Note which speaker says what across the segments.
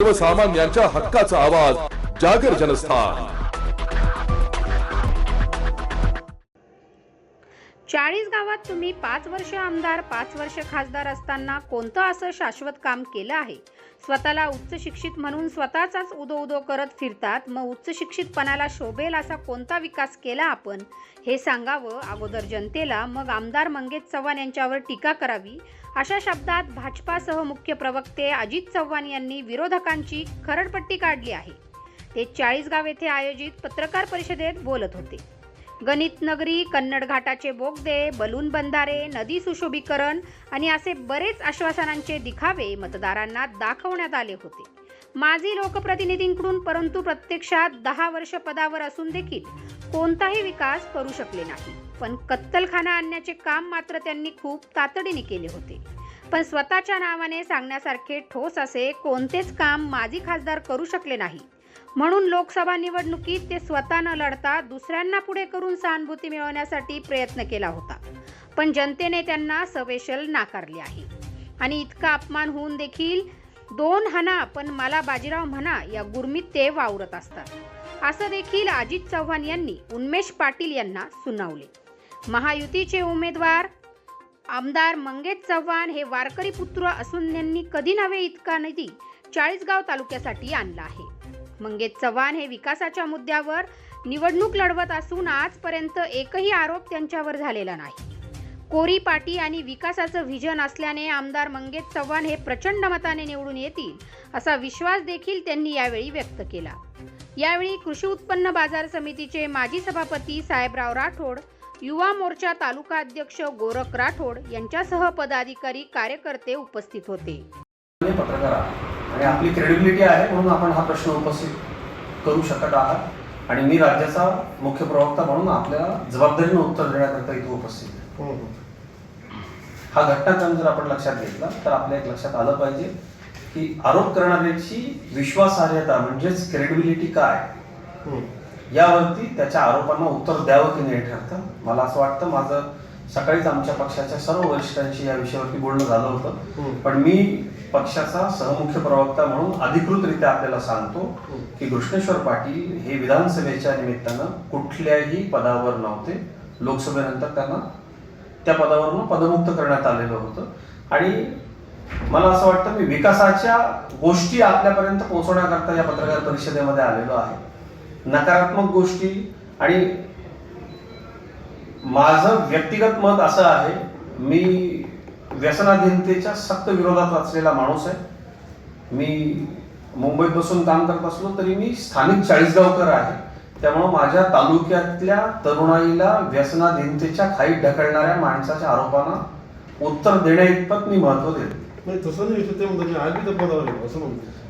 Speaker 1: सर्वसामान्यांच्या हक्काचा आवाज जागर जनस्थान।
Speaker 2: 40 गावात तुम्ही 5 वर्ष आमदार 5 वर्ष खासदार असताना कोणतं असं शाश्वत काम केलं आहे? स्वतःला उच्च शिक्षित म्हणून स्वतःचाच उदो करत फिरतात, मग उच्च शिक्षितपणाला शोभेल असा कोणता विकास केला आपण हे सांगावं अगोदर जनतेला, मग आमदार मंगेश चव्हाण यांच्यावर टीका करावी अशा शब्दात भाजपासह मुख्य प्रवक्ते अजित चव्हाण यांनी विरोधकांची खरडपट्टी काढली आहे। ते 40 गाव येथे आयोजित पत्रकार परिषदेत बोलत होते। गणित नगरी, कन्नड घाटाचे बोगदे, बलून बंधारे, नदी सुशोभीकरण आणि असे बरेच आश्वासनांचे दिखावे मतदारांना दाखवण्यात आले होते माजी लोकप्रतिनिधींकडून, परंतु प्रत्यक्षात 10 वर्ष पदावर असून देखील कोणताही विकास करू शकले नाही। पण कत्तलखाना आणण्याचे काम मात्र त्यांनी खूप तातडीने केले होते। पण स्वतःच्या नावाने सांगण्यासारखे ठोस असे कोणतेच काम माजी खासदार करू शकले नाही, म्हणून लोकसभा निवडणुकीत ते स्वतः न लढता दुसऱ्यांना पुढे करून सहानुभूती मिळवण्यासाठी प्रयत्न केला होता, पण जनतेने त्यांना सवेशल नाकारले आहे। आणि इतका अपमान होऊन देखील 2 हाना पण मला बाजीराव म्हणा या गुरमीत ते वावरत असतात असं देखील अजित चव्हाण यांनी उन्मेष पाटील यांना सुनावले। महायुतीचे उमेदवार आमदार मंगेश चव्हाण हे वारकरी पुत्र असून त्यांनी कधी नव्हे इतका निधी 40 तालुक्यासाठी आणला आहे। मंगेश चव्हाण हे विकासाच्या मुद्द्यावर निवडणूक लढवत असून आजपर्यंत एकही आरोप त्यांच्यावर झालेला नाही। कोरी पाटी आणि विकासाचं व्हिजन असल्याने आमदार मंगेश चव्हाण हे प्रचंड मताने निवडून येतील असा विश्वास देखील त्यांनी यावेळी व्यक्त केला। यावेळी कृषी उत्पन्न बाजार समितीचे माजी सभापती साहेबराव राठोड, युवा मोर्चा तालुका अध्यक्ष गोरख राठोड यांच्यासह पदाधिकारी कार्यकर्ते उपस्थित होते।
Speaker 3: पत्रकार आणि आपली क्रेडिबिलिटी आहे म्हणून आपण हा प्रश्न उपस्थित करू शकत आहात आणि मी राज्याचा मुख्य प्रवक्ता म्हणून आपल्याला जबाबदारीने उत्तर देण्याकरता इथे उपस्थित आहे। हा घटनाक्रम जर आपण लक्षात घेतला तर आपल्या एक लक्षात आलं पाहिजे की आरोप करणाऱ्याची विश्वासार्हता म्हणजेच क्रेडिबिलिटी काय यावरती त्याच्या आरोपांना उत्तर द्यावं की नाही ठरतं। मला असं वाटतं माझं सकाळीच आमच्या पक्षाच्या सर्व वरिष्ठांशी या विषयावरती बोलणं झालं होतं, पण मी पक्षाचा सहमुख्य प्रवक्ता म्हणून अधिकृतरित्या आपल्याला सांगतो की कृष्णेश्वर पाटील हे विधानसभेच्या निमित्तानं कुठल्याही पदावर नव्हते। लोकसभेनंतर त्यांना त्या पदावरून पदमुक्त करण्यात आलेलं होतं आणि मला असं वाटतं मी विकासाच्या गोष्टी आपल्यापर्यंत पोहोचवण्याकरता या पत्रकार परिषदेमध्ये आलेलो आहे। नकारात्मक गोष्टी आणि माझं व्यक्तिगत मत असं आहे, मी व्यसनाधीनतेच्या सक्त विरोधात वाचलेला माणूस आहे। मी मुंबईत बसून काम करत असलो तरी मी स्थानिक 40 गावकर आहे, त्यामुळे माझ्या तालुक्यातल्या तरुणाईला व्यसनाधीनतेच्या खाईत ढकलणाऱ्या माणसाच्या आरोपांना उत्तर देण्याइतपत मी महत्व देतो।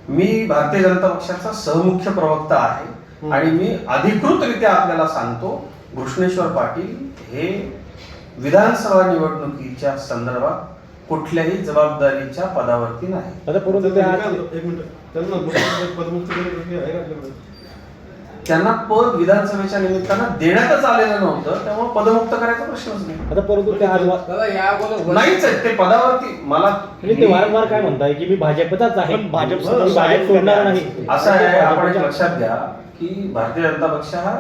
Speaker 3: मी भारतीय जनता पक्षाचा सहमुख्य प्रवक्ता आहे आणि मी अधिकृतरित्या आपल्याला सांगतो कृष्णेश्वर पाटील हे विधानसभा निवडणुकीच्या संदर्भात कुठल्याही जबाबदारीच्या पदावरती नाही। त्यांना पद विधानसभेच्या निमित्तानं देण्यातच आलेलं नव्हतं, त्यामुळे पदमुक्त करायचा प्रश्नच नाही।
Speaker 4: आता परंतु ते आज
Speaker 3: नाहीच आहे ते पदावरती। मला
Speaker 4: ते वारंवार काय म्हणताय की मी भाजपचाच आहे, भाजप सोडणार नाही
Speaker 3: असं आहे। आपण एक लक्षात घ्या की भारतीय जनता पक्ष हा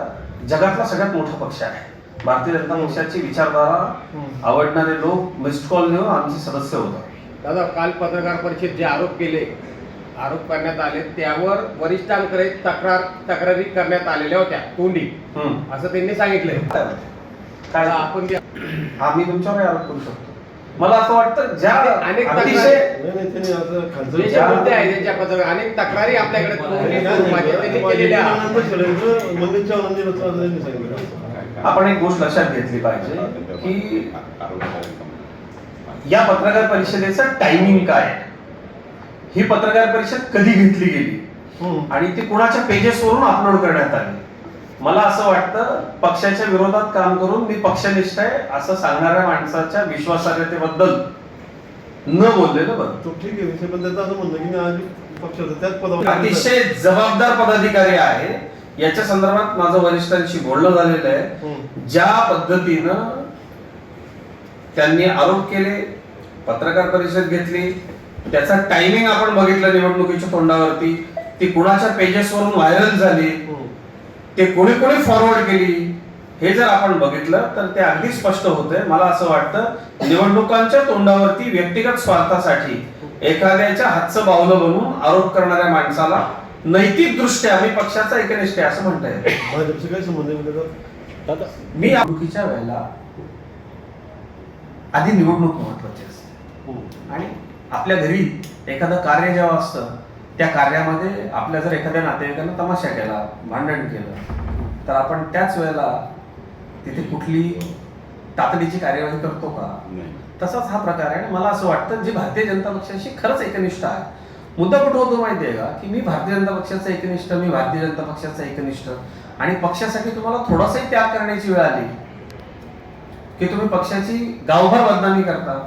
Speaker 3: जगातला सगळ्यात मोठा पक्ष आहे। भारतीय जनता पक्षाची विचारधारा आवडणारे लोक मिस्ड कॉल घेऊन आमचे सदस्य होतात।
Speaker 5: दादा, काल पत्रकार परिषदेत जे आरोप करण्यात आले त्यावर वरिष्ठांकडे तक्रारी करण्यात आलेल्या होत्या तोंडी, असं त्यांनी सांगितलंय।
Speaker 3: काय
Speaker 5: आपण
Speaker 3: आम्ही तुमच्यावर आरोप करू शकतो? मला असं वाटतं ज्या
Speaker 5: अनेक
Speaker 3: अतिशय
Speaker 5: अनेक तक्रारी आपल्याकडे केलेल्या।
Speaker 3: आपण एक गोष्ट लक्षात घेतली पाहिजे की या पत्रकार परिषदेचं टायमिंग काय, ही पत्रकार परिषद कधी घेतली गेली आणि ती कुणाच्या पेजेसवरून अपलोड करण्यात आली। मला असं वाटतं पक्षाच्या विरोधात काम करून मी पक्षनिष्ठ आहे असं सांगणाऱ्या माणसाच्या विश्वासार्हतेबद्दल न बोललेलं बरं। अतिशय जबाबदार पदाधिकारी आहे, याच्या संदर्भात माझं वरिष्ठांशी बोलणं झालेलं आहे। ज्या पद्धतीनं त्यांनी आरोप केले, पत्रकार परिषद घेतली, त्याचा टायमिंग आपण बघितलं निवडणुकीच्या तोंडावरती, ती कुणाच्या पेजेसवरून व्हायरल झाली, ते कोणी कोणी फॉरवर्ड केली, हे जर आपण बघितलं तर ते अगदी स्पष्ट होतंय. मला असं वाटतं निवडणुकांच्या तोंडावरती व्यक्तिगत स्वार्थासाठी एखाद्याच्या हातचं बावलं बनवून आरोप करणाऱ्या माणसाला नैतिक दृष्ट्या मी पक्षाचा एकनिष्ठ आहे असं म्हणता येईल.
Speaker 4: भाजपचं काय संबंध आहे म्हणजे दादा?
Speaker 3: मी निवडणुकीच्या वेळेला आधी निवडणूक महत्वाची असते आणि आपल्या घरी एखादं कार्य जेव्हा असतं त्या कार्यामध्ये आपल्या जर एखाद्या नातेवाईकांना तमाशा केला, भांडण केलं, तर आपण त्याच वेळेला तिथे कुठली तातडीची कार्यवाही करतो का? तसाच हा प्रकार आहे. आणि मला असं वाटतं जी भारतीय जनता पक्षाशी खरंच एकनिष्ठ आहे, मुद्दा कुठं होतो माहितीये का, की मी भारतीय जनता पक्षाचा एकनिष्ठ, मी भारतीय जनता पक्षाचा एकनिष्ठ, आणि पक्षासाठी तुम्हाला थोडासाही त्याग करण्याची वेळ आली की तुम्ही पक्षाची गावभर बदनामी करता.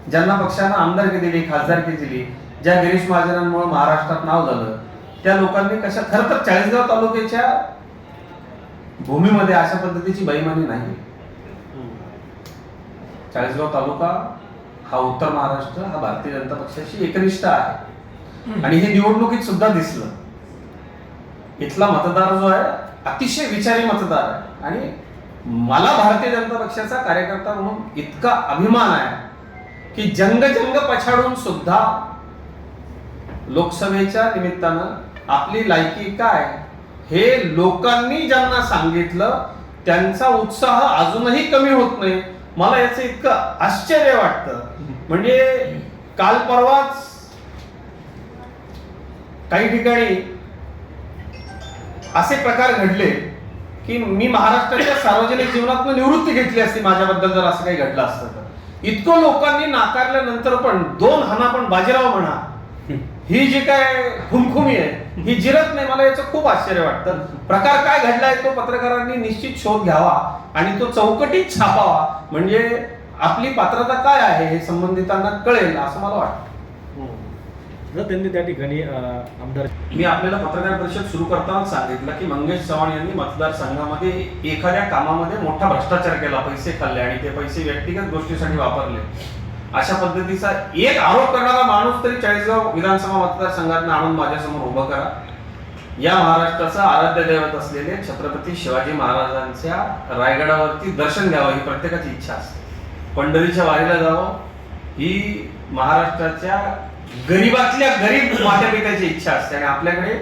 Speaker 3: ज्यांना पक्षानं आमदारकी दिली, खासदारकी दिली, ज्या गिरीश महाजनांमुळे महाराष्ट्रात नाव झालं, त्या लोकांनी कशा, खरं तर 40गाव तालुक्याच्या भूमीमध्ये अशा पद्धतीची बेईमानी नाही. 40गाव तालुका हा उत्तर महाराष्ट्र हा भारतीय जनता पक्षाशी एकनिष्ठ आहे आणि हे निवडणुकीत सुद्धा दिसलं. इथला मतदार जो आहे अतिशय विचारी मतदार आहे आणि मला भारतीय जनता पक्षाचा कार्यकर्ता म्हणून इतका अभिमान आहे की जंग पछाडून सुद्धा लोकसभेच्या निमित्तानं आपली लायकी काय हे लोकांनी ज्यांना सांगितलं त्यांचा उत्साह अजूनही कमी होत नाही. मला याचं इतकं आश्चर्य वाटतं. म्हणजे काल परवाच काही ठिकाणी असे प्रकार घडले की मी महाराष्ट्राच्या सार्वजनिक जीवनातून निवृत्ती घेतली असती माझ्याबद्दल जर असं काही घडलं असतं तर. इतकं लोकांनी नाकारल्यानंतर पण 2 हाना पण बाजीराव म्हणा, ही जी काय खुमखुमी आहे ही जिरत नाही. मला याचं खूप आश्चर्य वाटतं. प्रकार काय घडलाय तो पत्रकारांनी निश्चित शोध घ्यावा आणि तो चौकटीत छापावा, म्हणजे आपली पात्रता काय आहे हे संबंधितांना कळेल असं मला वाटतं.
Speaker 4: जर त्यांनी त्या ठिकाणी आमदार,
Speaker 3: मी आपल्याला पत्रकार परिषद सुरू करताना सांगितलं की मंगेश चव्हाण यांनी मतदारसंघामध्ये एखाद्या कामामध्ये मोठा भ्रष्टाचार केला, पैसे खाल्ले आणि ते पैसे व्यक्तिगत गोष्टीसाठी वापरले, अशा पद्धतीचा एक आरोप करणारा माणूस तरी 40गाव विधानसभा मतदारसंघात आणून माझ्यासमोर उभं करा. या महाराष्ट्राचा आराध्य दैवत असलेले छत्रपती शिवाजी महाराजांच्या रायगडावरती दर्शन घ्यावं ही प्रत्येकाची इच्छा असते. पंढरीच्या वारीला जावं ही महाराष्ट्राच्या गरीबातल्या गरीब मातापित्याची इच्छा असते आणि आपल्याकडे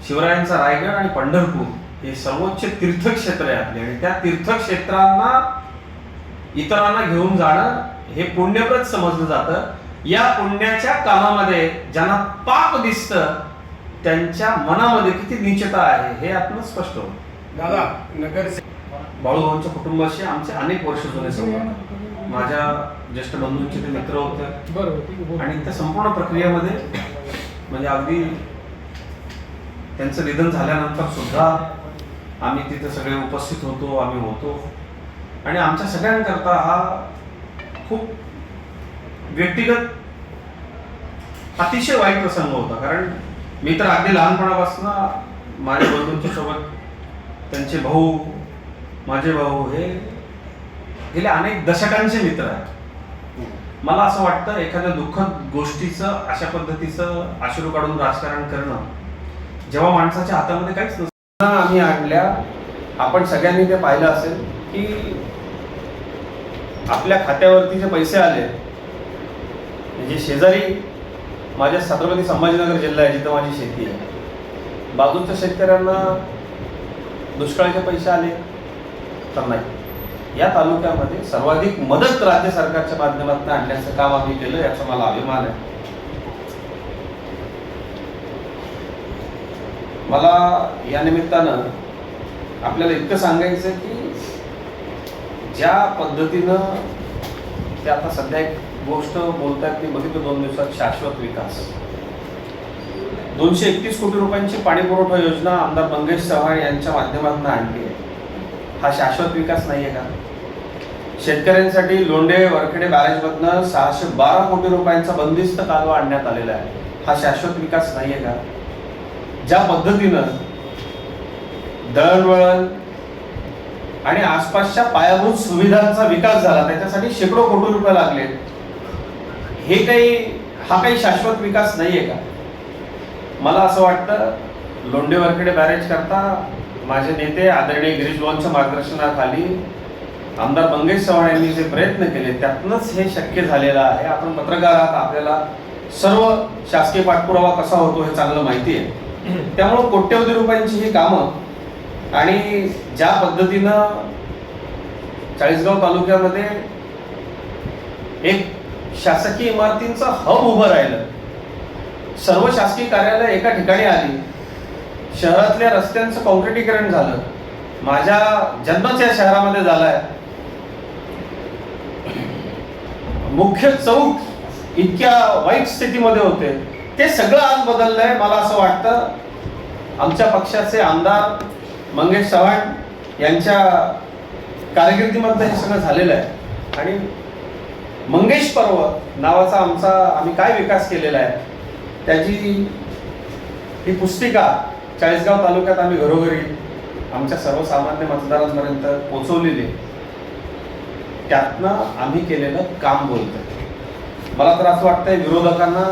Speaker 3: शिवरायांचा रायगड आणि पंढरपूर हे सर्वोच्च तीर्थक्षेत्र आहे आपले आणि त्या तीर्थक्षेत्रांना इतरांना घेऊन जाणं हे पुण्यप्रद समजलं जातं. या पुण्याच्या कामामध्ये ज्यांना पाप दिसतं त्यांच्या मनामध्ये किती नीचता आहे हे आपण स्पष्ट होतं.
Speaker 5: दादा नगर
Speaker 3: बाळूभाऊंच्या कुटुंबाशी आमचे अनेक वर्ष जुने संबंध, माझ्या ज्येष्ठ बंधूंचे ते मित्र होते आणि त्या संपूर्ण प्रक्रियेमध्ये म्हणजे अगदी त्यांचं निधन झाल्यानंतर सुद्धा आम्ही तिथे सगळे उपस्थित होतो, आम्ही होतो आणि आमच्या सगळ्यांकरता हा खूप व्यक्तिगत अतिशय वाईट प्रसंग होता. कारण मी तर अगदी लहानपणापासून माझ्या बंधूंच्या सोबत त्यांचे भाऊ, माझे भाऊ हे गेल्या अनेक दशकांचे मित्र आहेत. मला असं वाटतं एखाद्या दुःखद गोष्टीचं अशा पद्धतीचं अश्रू काढून राजकारण करणं जेव्हा माणसाच्या हातामध्ये काहीच नसतं. आम्ही आणल्या, आपण सगळ्यांनी ते पाहिलं असेल की आपल्या खात्यावरती जे पैसे आले, म्हणजे शेजारी माझ्या छत्रपती संभाजीनगर जिल्हा आहे जिथं माझी शेती आहे, बाजूच्या शेतकऱ्यांना दुष्काळाचे पैसे आले तर नाही. या तालुक्यामध्ये सर्वाधिक मदत राज्य सरकारच्या माध्यमातून आणण्याचं काम आम्ही केलं, याचा मला अभिमान आहे. मला या निमित्तानं आपल्याला इतकं सांगायचं की ज्या पद्धतीनं ते आता सध्या एक गोष्ट बोलतात ती बघितलं 2 दिवसात शाश्वत विकास, 231 कोटी रुपयांची पाणी पुरवठा योजना आमदार मंगेश चव्हाण यांच्या माध्यमातून आणली आहे. हा शाश्वत विकास नाहीये का? शेतकऱ्यांसाठी लोंढे वरखेडे बॅरेजमधनं 612 कोटी रुपयांचा बंदिस्त कालवा आणण्यात आलेला आहे. हा शाश्वत विकास नाहीये का? ज्या पद्धतीनं दळणवळण आणि आसपासच्या पायाभूत सुविधांचा विकास झाला, त्याच्यासाठी शेकडो कोटी रुपये लागले, हा काही शाश्वत विकास नाहीये का? मला असं वाटतं लोंढेवरकडे बॅरेज करता माझे नेते आदरणीय गिरीश भाऊंच्या मार्गदर्शनाखाली आमदार मंगेश चव्हाण यांनी जे प्रयत्न केले त्यातनंच हे शक्य झालेलं आहे. आपण पत्रकार आहात, आपल्याला सर्व शासकीय पाठपुरावा कसा होतो हे चांगलं माहिती आहे. त्यामुळं कोट्यवधी रुपयांची ही कामं आणि ज्या पद्धतीनं चाळीसगाव तालुक्यामध्ये एक शासकीय इमारतींचं हब उभं राहिलं, सर्व शासकीय कार्यालय एका ठिकाणी आली, शहरातल्या रस्त्यांचं कॉन्क्रिटीकरण झालं, माझ्या जन्मच या शहरामध्ये झालाय, मुख्य चौक इतक्या वाईट स्थितीमध्ये होते, ते सगळं आज बदललंय. मला असं वाटतं आमच्या पक्षाचे आमदार मंगेश चव्हाण यांच्या कारकिर्दीमध्ये हे सगळं झालेलं आहे. आणि मंगेश पर्वत नावाचा आम्ही काय विकास केलेला आहे त्याची ही पुस्तिका चाळीसगाव तालुक्यात आम्ही घरोघरी आमच्या सर्वसामान्य मतदारांपर्यंत पोहोचवलेली. त्यातनं आम्ही केलेलं काम बोलतोय. मला तर असं वाटतंय विरोधकांना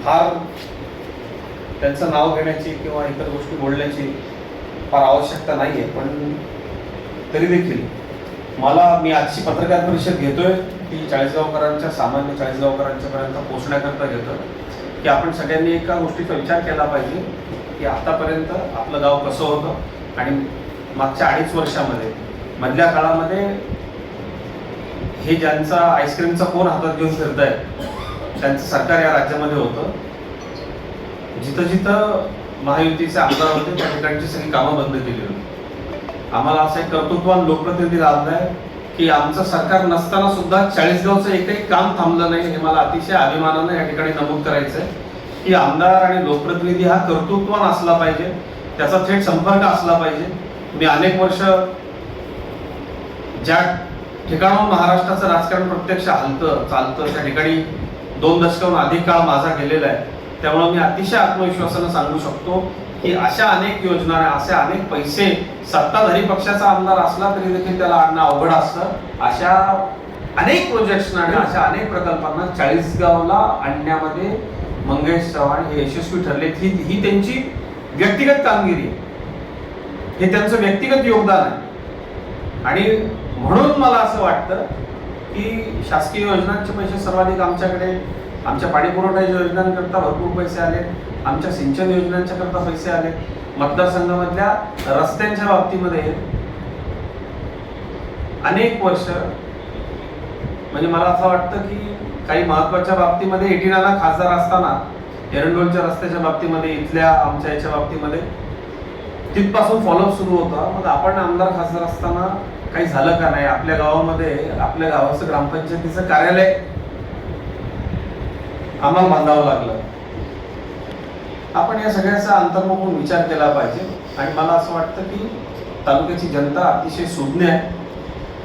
Speaker 3: फार त्यांचं नाव घेण्याची किंवा इतर गोष्टी बोलण्याची फार आवश्यकता नाहीये, पण तरी देखील मी आजची पत्रकार परिषद घेतोय ती चाळीसगावकरांच्या सामान्य चाळीसगावकरांच्या पर्यंत पोहोचण्याकरता घेतोय की आपण सगळ्यांनी एका गोष्टीचा विचार केला पाहिजे की आतापर्यंत आपलं गाव कसं होतं आणि मागच्या 2.5 वर्षामध्ये मधल्या काळामध्ये हे ज्यांचा आईस्क्रीमचा कोण हातात घेऊन फिरत आहे त्यांचं सरकार या राज्यामध्ये होतं. जिथं जिथं महायुतीचे आमदार होते त्या ठिकाणची सगळी कामं बंद केली होती. आम्हाला असं एक कर्तृत्ववान लोकप्रतिनिधी लाभलाय की आमचं सरकार नसताना सुद्धा चाळीसगावचं एकही काम थांबलं नाही. हे मला अतिशय अभिमानानं या ठिकाणी नमूद करायचं आहे की आमदार आणि लोकप्रतिनिधी हा कर्तृत्ववान असला पाहिजे, त्याचा थेट संपर्क असला पाहिजे. मी अनेक वर्ष ज्या ठिकाणाहून महाराष्ट्राचं राजकारण प्रत्यक्ष हलतं चालतं त्या ठिकाणी 2 दशकाहून अधिक काळ माझा गेलेला आहे. त्यामुळे मी अतिशय आत्मविश्वासानं सांगू शकतो की अशा अनेक योजना, असे अनेक पैसे सत्ताधारी पक्षाचा आमदार असला तरी देखील त्याला आणणं अवघड असतं. अशा अनेक प्रोजेक्ट्सना आणि अशा अनेक प्रकल्पांना चाळीसगावला आणण्यामध्ये मंगेश चव्हाण हे यशस्वी ठरलेत. ही त्यांची व्यक्तिगत कामगिरी आहे, हे त्यांचं व्यक्तिगत योगदान आहे. आणि म्हणून मला असं वाटतं की शासकीय योजनांचे पैसे सर्वाधिक आमच्याकडे, आमच्या पाणीपुरवठा योजनांकरता भरपूर पैसे आले, आमच्या सिंचन योजनांच्या करता पैसे आले, मतदारसंघामधल्या रस्त्यांच्या बाबतीमध्ये अनेक वर्ष म्हणजे मला असं वाटतं की काही महत्वाच्या बाबतीमध्ये 89ला खासदार असताना एरंडोलच्या रस्त्याच्या बाबतीमध्ये, इथल्या आमच्या याच्या बाबतीमध्ये तिथपासून फॉलोअप सुरू होता. मग आपण आमदार खासदार असताना काही झालं का नाही? आपल्या गावामध्ये आपल्या गावाचं ग्रामपंचायतीचं कार्यालय आम्हाला बांधावं लागलं. आपण या सगळ्याचा अंतर्मुख विचार केला पाहिजे. आणि मला असं वाटतं की तालुक्याची जनता अतिशय सुज्ञ आहे,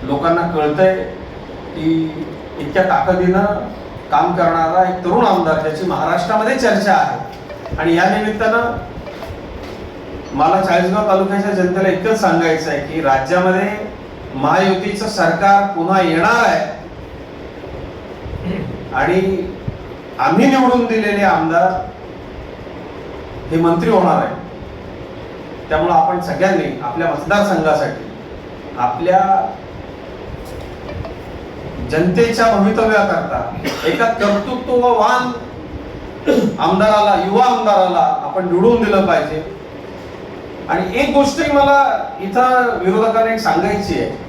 Speaker 3: लोकांना कळतंय की इतक्या ताकदीनं काम करणारा एक तरुण आमदार ज्याची महाराष्ट्रामध्ये चर्चा आहे. आणि या निमित्तानं मला चाळीसगाव तालुक्याच्या जनतेला इतकंच सांगायचं आहे की राज्यामध्ये महायुतीचं सरकार पुन्हा येणार आहे आणि आम्ही निवडून दिलेले आमदार हे मंत्री होणार आहे. त्यामुळे आपण सगळ्यांनी आपल्या मतदारसंघासाठी, आपल्या जनतेच्या भवितव्याकरता एका कर्तृत्ववान आमदाराला, युवा आमदाराला आपण निवडून दिलं पाहिजे. आणि एक गोष्टही मला इथं विरोधकांना एक सांगायची आहे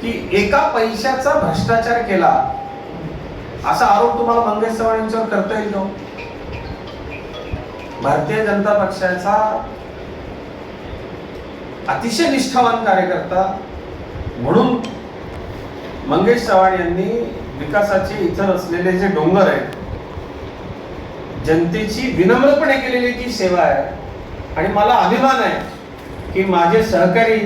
Speaker 3: की एका पैशाचा भ्रष्टाचार केला असा आरोप तुम्हाला मंगेश चव्हाण यांच्यावर करता येईल का? भारतीय जनता पक्षाचा अतिशय निष्ठावान कार्यकर्ता म्हणून मंगेश चव्हाण यांनी विकासाचे इथं असलेले जे डोंगर आहेत, जनतेची विनम्रपणे केलेली जी सेवा आहे. आणि मला अभिमान आहे की माझे सहकारी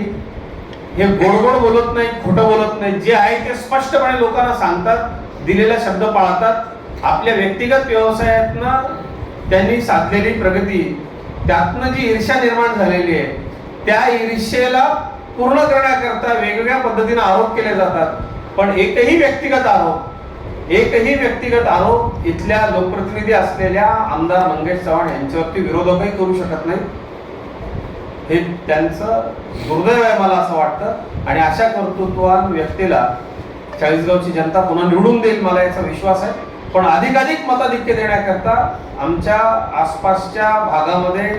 Speaker 3: हे गोडगोड बोलत नाहीत, खोटं बोलत नाहीत, जे आहे ते स्पष्टपणे लोकांना सांगतात, दिलेला शब्द पाळतात. आपल्या व्यक्तिगत व्यवसायातनं त्यांनी साधलेली प्रगती, त्यातनं जी ईर्ष्या निर्माण झालेली आहे, त्या ईर्ष्येला पूर्ण करण्याकरता वेगवेगळ्या पद्धतीने आरोप केले जातात. पण एकही व्यक्तिगत आरोप एकही व्यक्तिगत आरोप इथल्या लोकप्रतिनिधी असलेल्या आमदार मंगेश चव्हाण यांच्यावरती विरोधकही करू शकत नाही. हे त्यांचं दुर्दैव आहे मला असं वाटतं. आणि अशा कर्तृत्ववान व्यक्तीला चाळीसगावची जनता पुन्हा निवडून देईल, मला याचा विश्वास आहे. पण अधिकाधिक मताधिक्य देण्याकरता आमच्या आसपासच्या भागामध्ये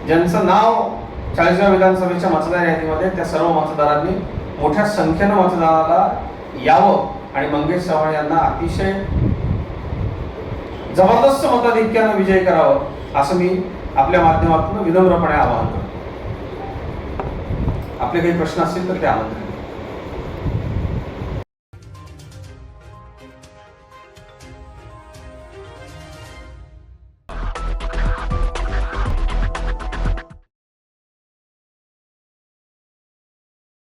Speaker 3: ज्यांचं नाव चाळीसगाव विधानसभेच्या मतदार यादीमध्ये, त्या सर्व मतदारांनी मोठ्या संख्येनं मतदानाला यावं आणि मंगेश चव्हाण यांना अतिशय जबरदस्त मताधिक्यानं विजय करावं असं मी आपल्या माध्यमातून विनम्रपणे आवाहन करतो. आपले काही प्रश्न असतील तर ते आवाहन